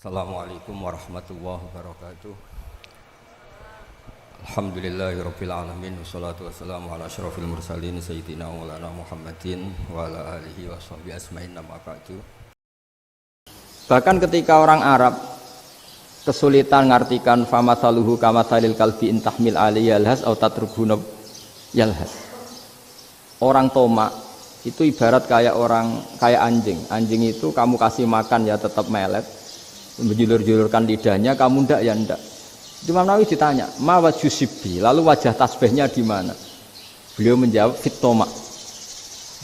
Assalamualaikum warahmatullahi wabarakatuh. Alhamdulillahirabbil alamin wassalatu wassalamu ala asyrofil mursalin sayyidina wa maulana Muhammadin wa ala alihi washabihi asma'in amma ba'du. Bahkan ketika orang Arab kesulitan mengartikan famathaluhu kamathalil kalbi in tahmil alayhi yalhas aw tatrukhu yalhas. Orang Tomak itu ibarat kayak anjing. Anjing itu kamu kasih makan ya tetap melet, menjulur-julurkan lidahnya, kamu ndak ya ndak. Imam Nawawi ditanya, "Ma wajhu sibbi?" Lalu wajah tasbihnya di mana? Beliau menjawab, "Fit Tomak."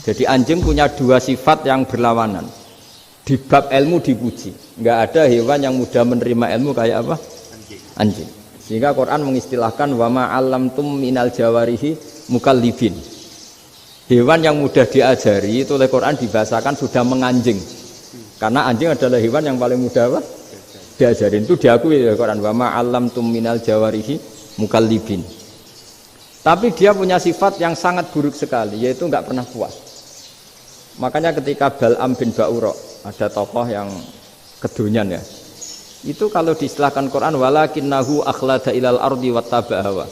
Jadi anjing punya dua sifat yang berlawanan. Di bab ilmu dipuji. Enggak ada hewan yang mudah menerima ilmu kayak apa? Anjing. Sehingga Quran mengistilahkan wa ma 'allamtum minal jawarihi mukallibin. Hewan yang mudah diajari itu oleh Quran dibahasakan sudah menganjing. Karena anjing adalah hewan yang paling mudah apa? Diajarin. Itu diakui oleh Quran wa ma 'allamtum minal jawarihi mukallibin. Tapi dia punya sifat yang sangat buruk sekali, yaitu enggak pernah puas. Makanya ketika Bal'am bin Ba'ura, ada tokoh yang kedonyan ya, itu kalau diistilahkan Quran walakinnahu akhlada ilal ardi wattaba'a hawa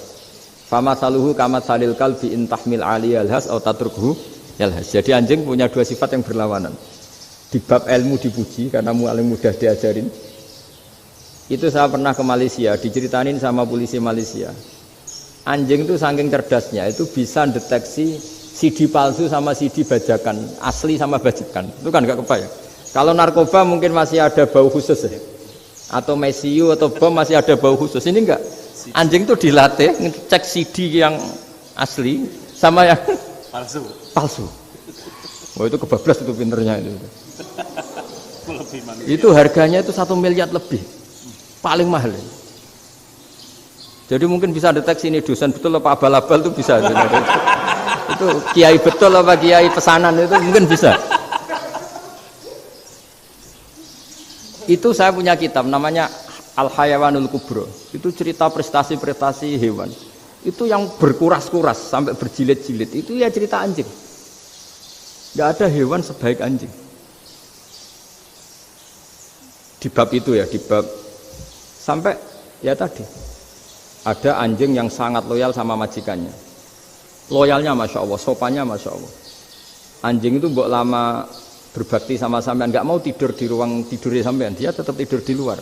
famathaluhu kamathalil kalbi in tahmil 'alaihi yalhas aw tatrukhu yalhas. Jadi anjing punya dua sifat yang berlawanan. Di bab ilmu dipuji karena paling mudah diajarin. Itu saya pernah ke Malaysia, diceritain sama polisi Malaysia. Anjing itu saking cerdasnya itu bisa deteksi CD palsu sama CD bajakan, asli sama bajakan. Itu kan enggak kebayang. Kalau narkoba mungkin masih ada bau khusus ya. Atau mesiu atau bom masih ada bau khusus. Ini enggak. Anjing itu dilatih ngecek CD yang asli sama yang palsu. Oh itu kebablas itu pinternya itu. Itu harganya itu 1 miliar lebih. Paling mahal. Jadi mungkin bisa deteksi ini dosen betul apa abal-abal itu bisa. Itu kiai betul apa kiai pesanan itu mungkin bisa. Itu saya punya kitab namanya Al-Hayawanul Kubro. Itu cerita prestasi-prestasi hewan. Itu yang berkuras-kuras sampai berjilid-jilid. Itu ya cerita anjing. Tidak ada hewan sebaik anjing. Di bab itu ya, di bab sampai ya tadi ada anjing yang sangat loyal sama majikannya. Loyalnya Masya Allah, sopannya Masya Allah. Anjing itu mbok lama berbakti sama sampean, nggak mau tidur di ruang tidurnya sampean, dia tetap tidur di luar.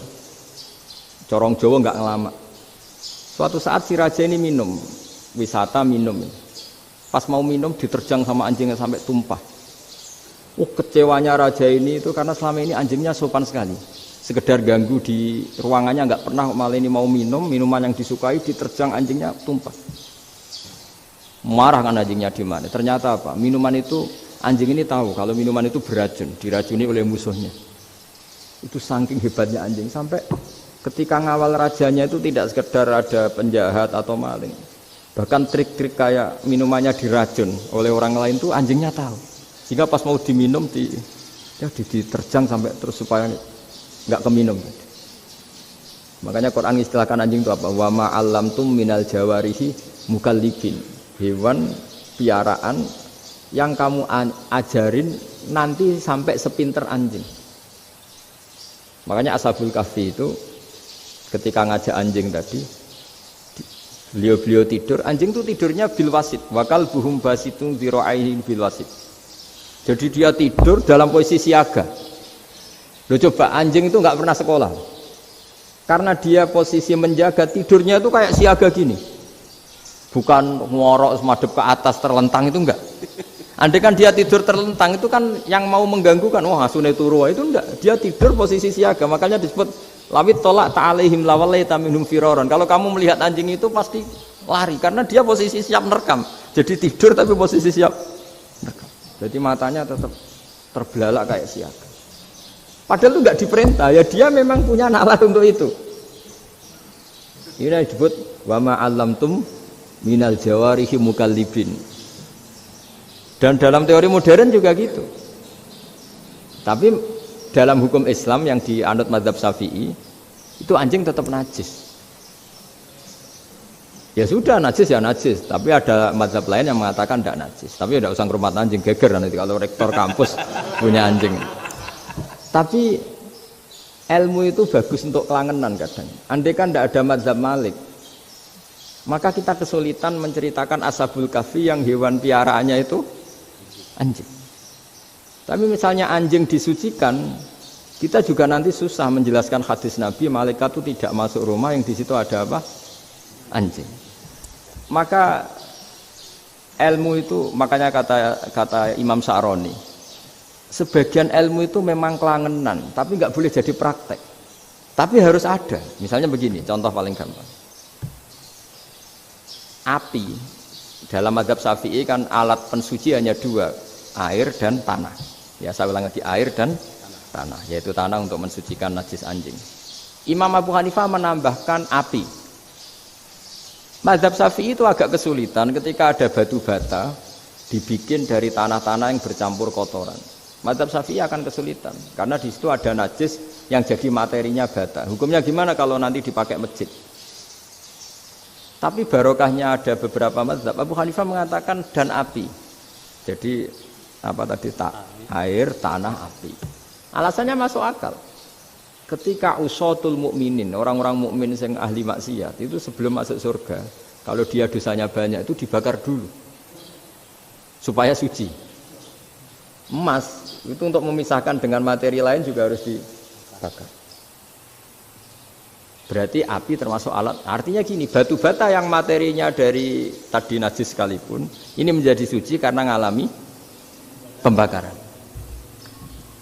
Corong Jawa nggak ngelama. Suatu saat si raja ini minum, wisata minum. Pas mau minum diterjang sama anjingnya sampai tumpah. Kecewanya raja ini itu karena selama ini anjingnya sopan sekali. Sekedar ganggu di ruangannya nggak pernah, malah ini mau minum, minuman yang disukai diterjang anjingnya tumpah. Marah kan anjingnya di mana? Ternyata apa? Minuman itu anjing ini tahu kalau minuman itu beracun, diracuni oleh musuhnya. Itu saking hebatnya anjing sampai ketika ngawal rajanya itu tidak sekedar ada penjahat atau maling. Bahkan trik-trik kayak minumannya diracun oleh orang lain itu anjingnya tahu. Sehingga pas mau diminum diterjang sampai terus supaya enggak keminum. Makanya Quran istilahkan anjing itu apa? Wa ma 'allamtum minal jawarihi mukallibin. Hewan piaraan yang kamu ajarin nanti sampai sepinter anjing. Makanya Ashabul Kahfi itu ketika ngajak anjing tadi, beliau tidur, anjing itu tidurnya bil wasit, wakal buhum basitun dzira'aihi bil wasit. Jadi dia tidur dalam posisi siaga. Loh coba anjing itu nggak pernah sekolah, karena dia posisi menjaga, tidurnya itu kayak siaga gini. Bukan ngorok semadep ke atas terlentang, itu enggak. Andai kan dia tidur terlentang itu kan yang mau mengganggu kan, wah asune turu, itu enggak. Dia tidur posisi siaga, makanya disebut lawit tolak ta'alaihim lawalaita minhum firaron. Kalau kamu melihat anjing itu pasti lari karena dia posisi siap merekam. Jadi tidur tapi posisi siap merekam. Jadi matanya tetap terbelalak kayak siaga. Padahal itu enggak diperintah, ya dia memang punya nalar untuk itu. Ini disebut wa ma 'allamtum minal jawarihi mukallibin. Dan dalam teori modern juga gitu. Tapi dalam hukum Islam yang dianut mazhab Syafi'i itu anjing tetap najis. Ya sudah najis ya najis, tapi ada mazhab lain yang mengatakan tidak najis. Tapi tidak usah ngurmat anjing, geger nanti kalau rektor kampus punya anjing. Tapi ilmu itu bagus untuk kelangenan kadang. Andai kan tidak ada mazhab Malik, maka kita kesulitan menceritakan Ashabul Kahfi yang hewan piaraannya itu anjing. Tapi misalnya anjing disucikan, kita juga nanti susah menjelaskan hadis Nabi malaikat itu tidak masuk rumah yang di situ ada apa? Anjing. Maka ilmu itu, makanya kata Imam Sa'roni, sebagian ilmu itu memang kelangenan, tapi nggak boleh jadi praktek. Tapi harus ada. Misalnya begini, contoh paling gampang. Api dalam mazhab Syafi'i kan alat pensuci hanya dua, air dan tanah. Ya saya ulang lagi, air dan tanah, yaitu tanah untuk mensucikan najis anjing. Imam Abu Hanifah menambahkan api. Mazhab Syafi'i itu agak kesulitan ketika ada batu bata dibikin dari tanah-tanah yang bercampur kotoran. Mazhab Syafi'i akan kesulitan karena di situ ada najis yang jadi materinya bata. Hukumnya gimana kalau nanti dipakai masjid? Tapi barokahnya ada beberapa mazhab. Abu Hanifah mengatakan dan api. Jadi apa tadi air, tanah, api. Alasannya masuk akal. Ketika usatul mukminin, orang-orang mukmin yang ahli maksiat itu sebelum masuk surga, kalau dia dosanya banyak itu dibakar dulu supaya suci. Emas itu untuk memisahkan dengan materi lain juga harus dibakar. Berarti api termasuk alat. Artinya gini, batu bata yang materinya dari tadi najis sekalipun, ini menjadi suci karena ngalami pembakaran.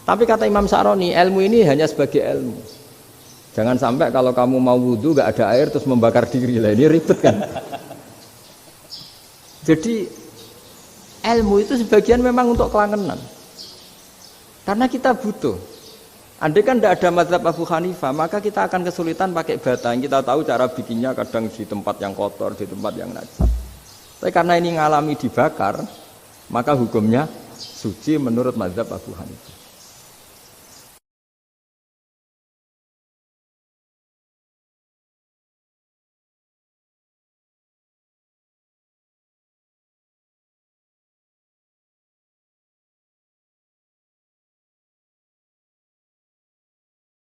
Tapi kata Imam Sa'roni, ilmu ini hanya sebagai ilmu. Jangan sampai kalau kamu mau wudu gak ada air terus membakar diri lah, ini ribet kan. Jadi ilmu itu sebagian memang untuk kelangenan. Karena kita butuh. Andai kan tidak ada mazhab Abu Hanifah, maka kita akan kesulitan pakai bata. Yang kita tahu cara bikinnya kadang di tempat yang kotor, di tempat yang najis. Tapi karena ini ngalami dibakar, maka hukumnya suci menurut mazhab Abu Hanifah.